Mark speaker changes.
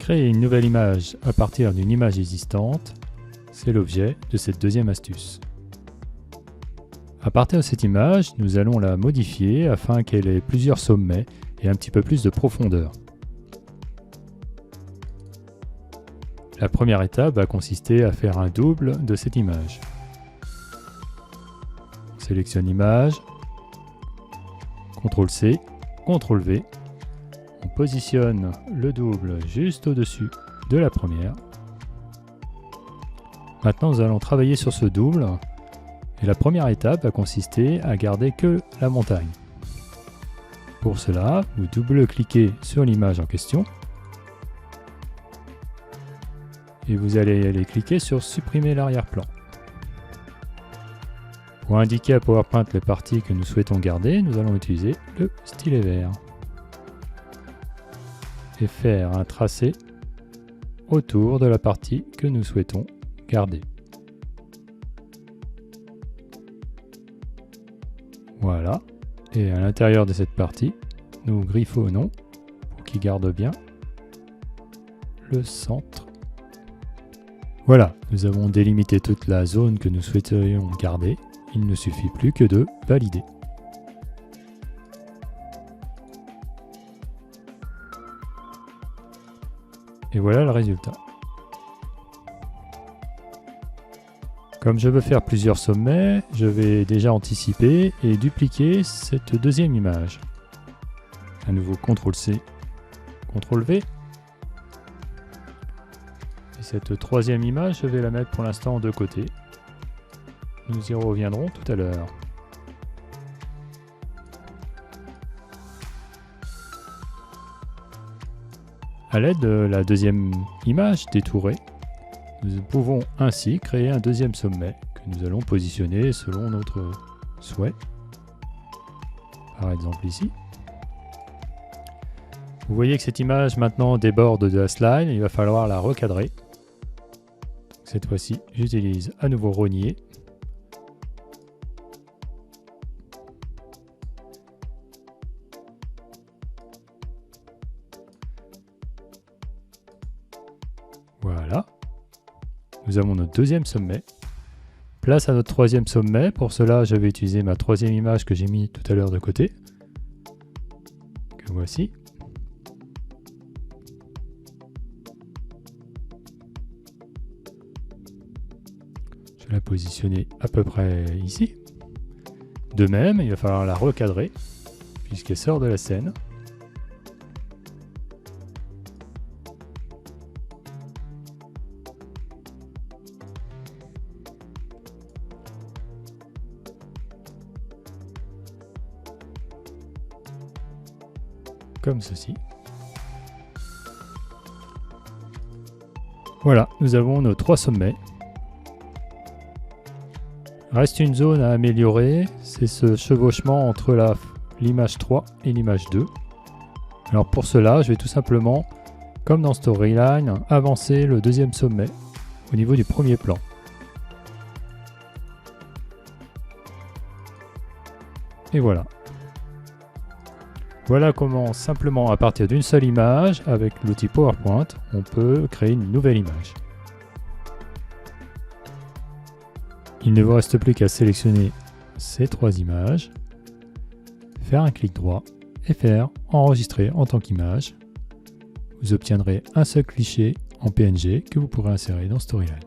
Speaker 1: Créer une nouvelle image à partir d'une image existante, c'est l'objet de cette deuxième astuce. À partir de cette image, nous allons la modifier afin qu'elle ait plusieurs sommets et un petit peu plus de profondeur. La première étape va consister à faire un double de cette image. On sélectionne l'image, CTRL-C, CTRL-V. On positionne le double juste au-dessus de la première. Maintenant, nous allons travailler sur ce double. Et la première étape va consister à garder que la montagne. Pour cela, vous double-cliquez sur l'image en question. Et vous allez aller cliquer sur supprimer l'arrière-plan. Pour indiquer à PowerPoint les parties que nous souhaitons garder, nous allons utiliser le stylet vert. Et faire un tracé autour de la partie que nous souhaitons garder. Voilà. Et à l'intérieur de cette partie, nous griffonnons pour qu'il garde bien le centre. Voilà, nous avons délimité toute la zone que nous souhaiterions garder. Il ne suffit plus que de valider. Et voilà le résultat. Comme je veux faire plusieurs sommets, je vais déjà anticiper et dupliquer cette deuxième image. À nouveau CTRL-C, CTRL-V. Et cette troisième image, je vais la mettre pour l'instant de côté. Nous y reviendrons tout à l'heure. À l'aide de la deuxième image détourée, nous pouvons ainsi créer un deuxième sommet que nous allons positionner selon notre souhait. Par exemple ici. Vous voyez que cette image maintenant déborde de la slide, il va falloir la recadrer. Cette fois-ci, j'utilise à nouveau rogner. Voilà. Nous avons notre deuxième sommet. Place à notre troisième sommet. Pour cela, je vais utiliser ma troisième image que j'ai mis tout à l'heure de côté. Que voici. Je vais la positionner à peu près ici. De même, il va falloir la recadrer puisqu'elle sort de la scène. Comme ceci. Voilà, nous avons nos trois sommets. Reste une zone à améliorer, c'est ce chevauchement entre l'image 3 et l'image 2. Alors pour cela, je vais tout simplement, comme dans Storyline, avancer le deuxième sommet au niveau du premier plan. Et voilà. Voilà comment, simplement à partir d'une seule image, avec l'outil PowerPoint, on peut créer une nouvelle image. Il ne vous reste plus qu'à sélectionner ces trois images, faire un clic droit et faire enregistrer en tant qu'image. Vous obtiendrez un seul cliché en PNG que vous pourrez insérer dans Storyline.